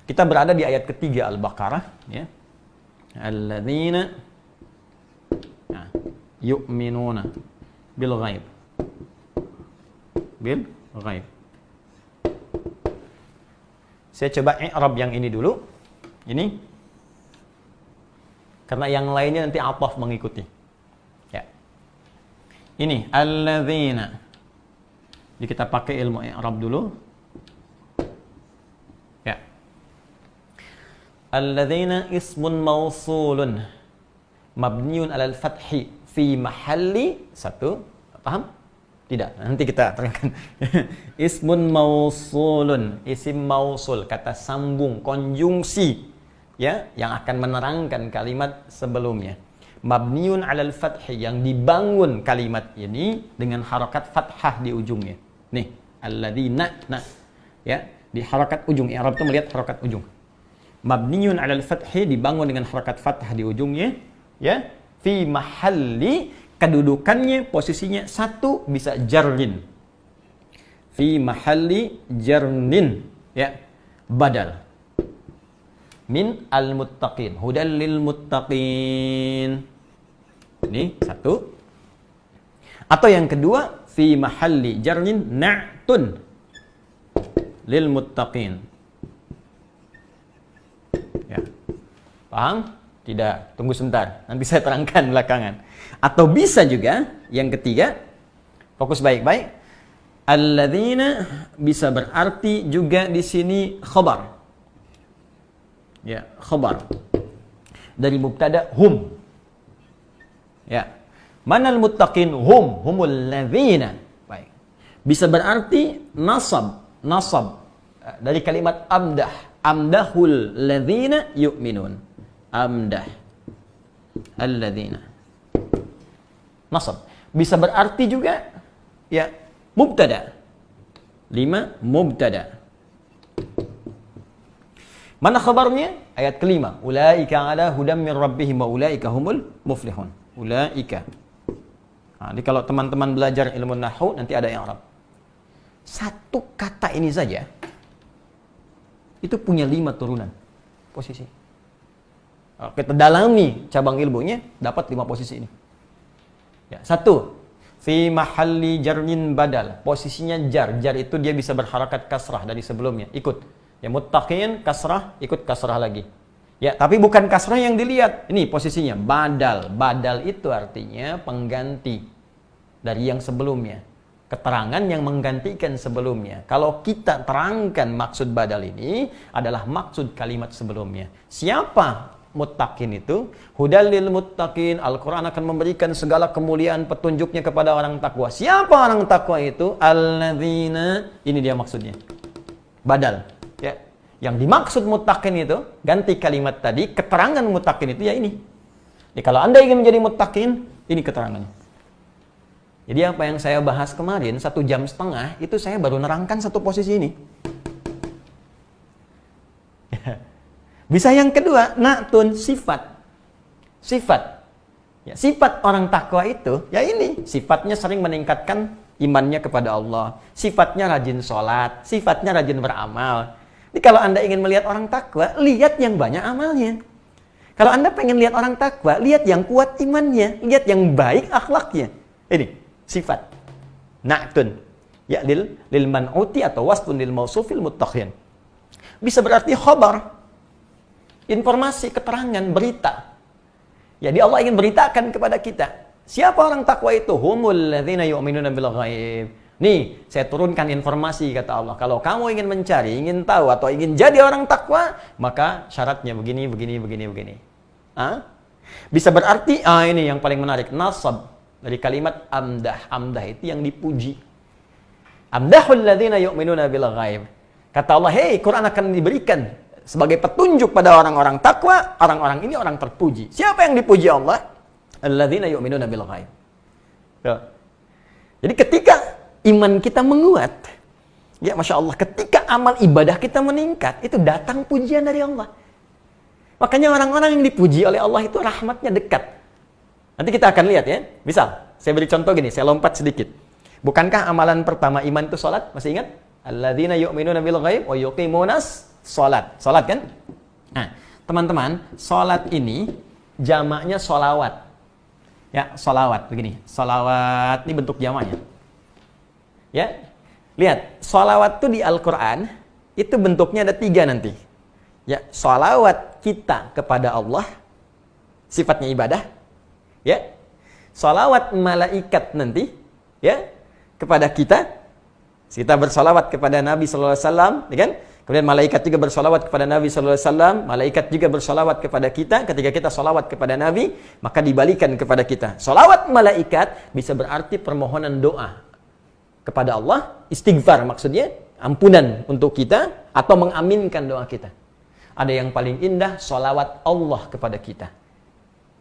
Kita berada di ayat ketiga Al-Baqarah, ya. Alladzina yu'minuna bil ghaib. Bil ghaib. Saya coba i'rab yang ini dulu. Ini. Karena yang lainnya nanti athaf mengikuti. Ya. Ini alladzina. Jadi kita pakai ilmu i'rab dulu. Ya. Alladzina ismun mausulun mabniun 'alal fathi fi mahalli satu. Paham? Tidak, nanti kita terangkan. Ismun mausulun, isim mausul, kata sambung, konjungsi, ya, yang akan menerangkan kalimat sebelumnya. Mabniun 'alal fathi, yang dibangun kalimat ini dengan harakat fathah di ujungnya. Nih, alladzina, ya, di harakat ujung. I'rab itu melihat harakat ujung. Mabniun 'alal fathi, dibangun dengan harakat fathah di ujungnya, ya, fi mahalli, kedudukannya, posisinya satu, bisa jarrin. Fi mahalli jarnin, ya, badal. Min al-muttaqin, hudal lil muttaqin. Ini satu. Atau yang kedua, fi mahalli jarnin na'tun lil muttaqin. Ya. Paham? Tidak, tunggu sebentar. Nanti saya terangkan belakangan. Atau bisa juga, yang ketiga, fokus baik-baik. Alladzina bisa berarti juga di sini khabar. Ya, khabar. Dari mubtada hum. Ya. Manal muttaqin humul ladzina. Baik. Bisa berarti nasab. Dari kalimat amdah. Amdahul ladzina yu'minun. Amdah alladzina. Nasab. Bisa berarti juga, ya, mubtada. 5, mubtada. Mana khabarnya? Ayat kelima. Ulaika ala hudam min rabbihim wa ulaika humul muflihun. Ulaika. Jadi kalau teman-teman belajar ilmu nahwu nanti ada yang Arab. Satu kata ini saja itu punya 5 turunan posisi. Kita dalami cabang ilmunya, dapat 5 posisi ini. Ya, 1. Fi mahalli jarrin badal. Posisinya jar. Jar itu dia bisa berharakat kasrah dari sebelumnya. Ikut. Ya, muttaqin kasrah, ikut kasrah lagi. Ya, tapi bukan kasrah yang dilihat. Ini posisinya badal. Badal itu artinya pengganti dari yang sebelumnya. Keterangan yang menggantikan sebelumnya. Kalau kita terangkan maksud badal ini adalah maksud kalimat sebelumnya. Siapa muttaqin itu? Hudal lil muttaqin. Al-Quran akan memberikan segala kemuliaan petunjuknya kepada orang takwa. Siapa orang takwa itu? Alladzina. Ini dia maksudnya. Badal. Ya. Yang dimaksud muttaqin itu, ganti kalimat tadi, keterangan muttaqin itu ya ini. Jadi kalau Anda ingin menjadi muttaqin, ini keterangannya. Jadi apa yang saya bahas kemarin, 1,5 jam, itu saya baru nerangkan satu posisi ini. Bisa yang kedua, na'tun, sifat. Sifat. Ya, sifat orang takwa itu, ya ini. Sifatnya sering meningkatkan imannya kepada Allah. Sifatnya rajin sholat. Sifatnya rajin beramal. Jadi kalau Anda ingin melihat orang takwa, lihat yang banyak amalnya. Kalau Anda pengen lihat orang takwa, lihat yang kuat imannya. Lihat yang baik akhlaknya. Ini, sifat. Na'tun. Ya, lil man'uti atau wasfun lil mausufil muttaqin. Bisa berarti khabar. Informasi, keterangan, berita. Jadi Allah ingin beritakan kepada kita. Siapa orang takwa itu? Humul ladzina yu'minuna bil ghaib. Nih, saya turunkan informasi, kata Allah. Kalau kamu ingin mencari, ingin tahu, atau ingin jadi orang takwa, maka syaratnya begini. Bisa berarti, ini yang paling menarik. Nasab. Dari kalimat amdah. Amdah itu yang dipuji. Amdahul ladzina yu'minuna bil ghaib. Kata Allah, hei, Quran akan diberikan sebagai petunjuk pada orang-orang takwa, orang-orang ini orang terpuji. Siapa yang dipuji Allah? Alladzina yu'minuna bil ghaib. Jadi ketika iman kita menguat, ya Masya Allah, ketika amal ibadah kita meningkat, itu datang pujian dari Allah. Makanya orang-orang yang dipuji oleh Allah itu rahmatnya dekat. Nanti kita akan lihat ya. Misal, saya beri contoh gini, saya lompat sedikit. Bukankah amalan pertama iman itu sholat? Masih ingat? Alladzina yu'minuna bil ghaib wa yuqimunas Salat. Salat kan? Nah, teman-teman, salat ini jamaknya solawat. Ya, solawat begini. Solawat ini bentuk jamaknya. Ya, lihat, solawat itu di Al-Quran itu bentuknya ada 3 nanti. Ya, solawat kita kepada Allah, sifatnya ibadah. Ya, solawat malaikat nanti, ya, kepada kita. Kita bersolawat kepada Nabi Sallallahu Alaihi Wasallam, ya kan? Kemudian malaikat juga bersolawat kepada Nabi Sallallahu Alaihi Wasallam. Malaikat juga bersolawat kepada kita. Ketika kita solawat kepada Nabi, maka dibalikan kepada kita. Solawat malaikat bisa berarti permohonan doa kepada Allah, istighfar maksudnya, ampunan untuk kita, atau mengaminkan doa kita. Ada yang paling indah, solawat Allah kepada kita.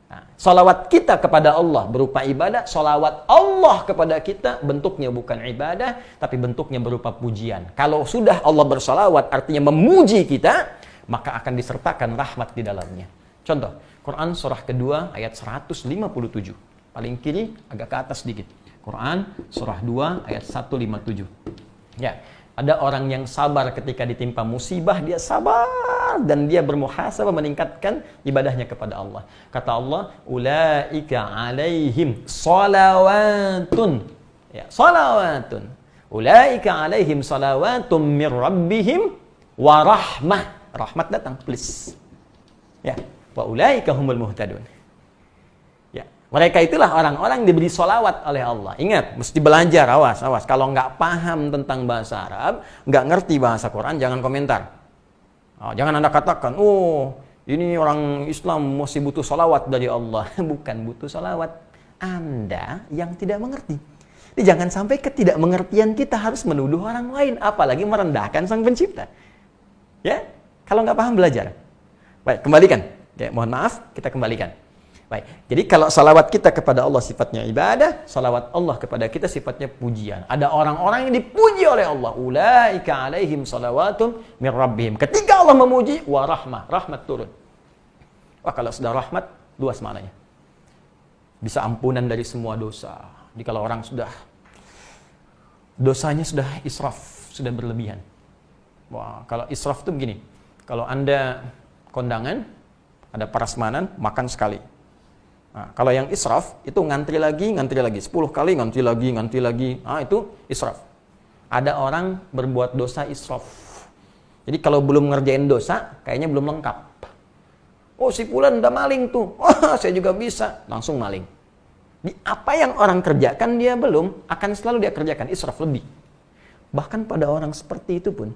Nah, solawat kita kepada Allah berupa ibadah, solawat Allah kepada kita bentuknya bukan ibadah, tapi bentuknya berupa pujian. Kalau sudah Allah bersolawat, artinya memuji kita, maka akan disertakan rahmat di dalamnya. Contoh, Quran surah kedua ayat 157. Paling kiri, agak ke atas sedikit. Quran surah 2 ayat 157. Ya, ada orang yang sabar ketika ditimpa musibah, dia sabar dan dia bermuhasabah meningkatkan ibadahnya kepada Allah. Kata Allah, ulaika alaihim salawatun. Ya, salawatun. Ulaika alaihim salawatun mir rabbihim wa rahmah. Rahmat datang, please. Ya, wa ulaika humul muhtadun. Mereka itulah orang-orang yang diberi solawat oleh Allah. Ingat, mesti belajar, awas. Kalau nggak paham tentang bahasa Arab, nggak ngerti bahasa Quran, jangan komentar. Jangan Anda katakan, oh ini orang Islam masih butuh solawat dari Allah. Bukan butuh solawat. Anda yang tidak mengerti. Jadi jangan sampai ketidakmengertian kita harus menuduh orang lain, apalagi merendahkan Sang Pencipta. Ya, kalau nggak paham belajar. Baik, kembalikan. Ya, mohon maaf, kita kembalikan. Baik, jadi kalau salawat kita kepada Allah sifatnya ibadah, salawat Allah kepada kita sifatnya pujian. Ada orang-orang yang dipuji oleh Allah. Ulaika alaihim salawatun min rabbihim. Ketika Allah memuji, wa rahmah, rahmat turun. Wah, kalau sudah rahmat, luas maknanya. Bisa ampunan dari semua dosa. Jadi kalau orang sudah dosanya sudah israf, sudah berlebihan. Wah, kalau israf itu begini. Kalau Anda kondangan, ada prasmanan, makan sekali. Nah, kalau yang israf itu ngantri lagi, 10 kali ngantri lagi. Itu israf. Ada orang berbuat dosa israf. Jadi kalau belum ngerjain dosa, kayaknya belum lengkap. Oh, si fulan udah maling tuh. Wah, saya juga bisa. Langsung maling. Di apa yang orang kerjakan dia belum, akan selalu dia kerjakan israf lebih. Bahkan pada orang seperti itu pun,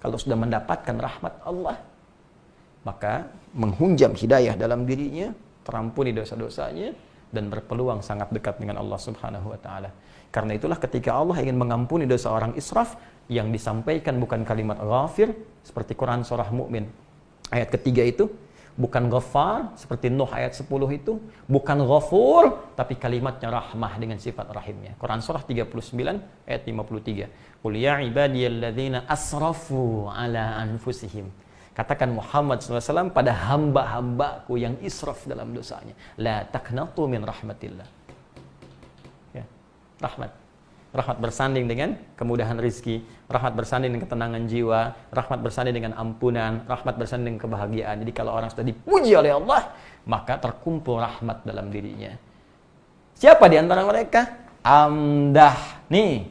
kalau sudah mendapatkan rahmat Allah, maka menghunjam hidayah dalam dirinya, terampuni dosa-dosanya, dan berpeluang sangat dekat dengan Allah Subhanahu wa Ta'ala. Karena itulah ketika Allah ingin mengampuni dosa orang israf, yang disampaikan bukan kalimat ghafir seperti Quran surah Mu'min ayat ketiga itu, bukan ghafar seperti Nuh ayat 10 itu, bukan ghafur tapi kalimatnya rahmah dengan sifat rahimnya. Quran surah 39 ayat 53. Qul ya ibadiyalladzina asrafu ala anfusihim. Katakan Muhammad SAW pada hamba-hambaku yang israf dalam dosanya. La taqnatu min rahmatillah. Ya, rahmat. Rahmat bersanding dengan kemudahan rizki. Rahmat bersanding dengan ketenangan jiwa. Rahmat bersanding dengan ampunan. Rahmat bersanding dengan kebahagiaan. Jadi kalau orang sudah dipuji oleh Allah, maka terkumpul rahmat dalam dirinya. Siapa di antara mereka? Amdah. Nih.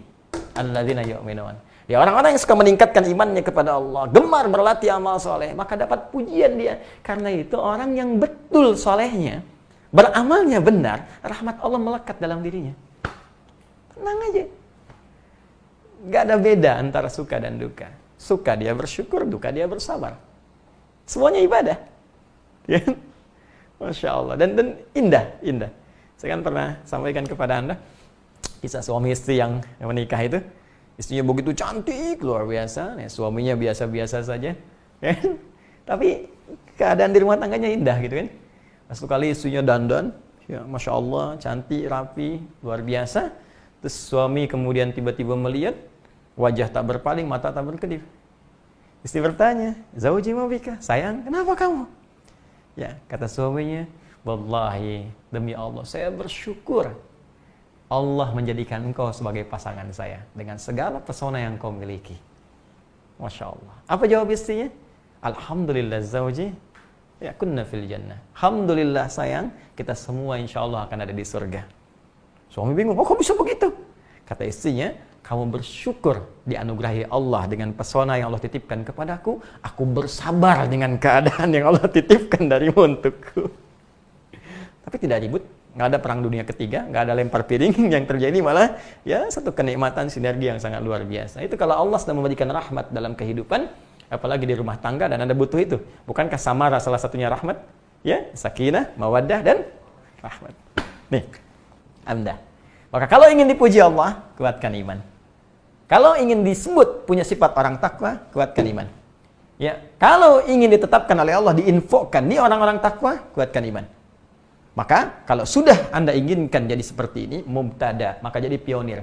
Alladzina yu'minun. Ya, orang-orang yang suka meningkatkan imannya kepada Allah, gemar berlatih amal soleh, maka dapat pujian dia. Karena itu orang yang betul solehnya, beramalnya benar, rahmat Allah melekat dalam dirinya. Tenang aja. Gak ada beda antara suka dan duka. Suka dia bersyukur, duka dia bersabar. Semuanya ibadah. Ya? Masya Allah. Dan indah. Saya kan pernah sampaikan kepada Anda, kisah suami istri yang menikah itu. Istrinya begitu cantik, luar biasa. Suaminya biasa-biasa saja. Kan? Tapi keadaan di rumah tangganya indah gitu kan. Satu kali istrinya dandan, ya, Masya Allah, cantik, rapi, luar biasa. Terus suami kemudian tiba-tiba melihat, wajah tak berpaling, mata tak berkedip. Istri bertanya, Zawji ma bika? Sayang, kenapa kamu? Ya, kata suaminya, wallahi, demi Allah, saya bersyukur Allah menjadikan engkau sebagai pasangan saya dengan segala pesona yang kau miliki. Masya Allah. Apa jawab istrinya? Alhamdulillah zauji ya kunna fil jannah. Alhamdulillah sayang, kita semua insya Allah akan ada di surga. Suami bingung, kok bisa begitu? Kata istrinya, kamu bersyukur dianugerahi Allah dengan pesona yang Allah titipkan kepadaku. Aku bersabar dengan keadaan yang Allah titipkan darimu untukku. Tapi tidak ribut, nggak ada perang dunia ketiga, nggak ada lempar piring. Yang terjadi malah ya satu kenikmatan sinergi yang sangat luar biasa. Itu kalau Allah sedang memberikan rahmat dalam kehidupan, apalagi di rumah tangga dan Anda butuh itu. Bukankah samara salah satunya rahmat? Ya, sakinah, mawaddah dan rahmat. Nih, Anda. Maka kalau ingin dipuji Allah, kuatkan iman. Kalau ingin disebut punya sifat orang takwa, kuatkan iman. Ya, kalau ingin ditetapkan oleh Allah, diinfokan nih orang-orang takwa, kuatkan iman. Maka kalau sudah Anda inginkan jadi seperti ini, mubtada, maka jadi pionir.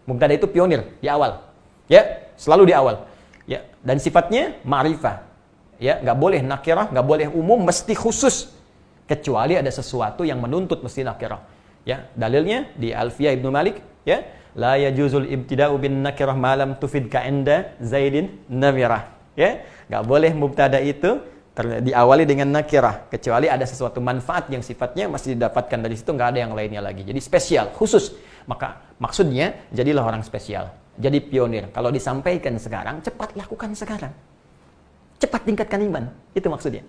Mubtada itu pionir di awal. Ya, selalu di awal. Ya, dan sifatnya ma'rifah. Ya, nggak boleh nakirah, nggak boleh umum, mesti khusus. Kecuali ada sesuatu yang menuntut mesti nakirah. Ya, dalilnya di Alfiyah Ibnu Malik, ya, la yajuzul ibtida'u bin nakirah ma lam tufid ka inda Zaidin namirah. Ya, nggak boleh mubtada itu diawali dengan nakirah kecuali ada sesuatu manfaat yang sifatnya masih didapatkan dari situ, nggak ada yang lainnya lagi. Jadi spesial, khusus. Maka maksudnya jadilah orang spesial. Jadi pionir. Kalau disampaikan sekarang, cepat lakukan sekarang. Cepat tingkatkan iman. Itu maksudnya.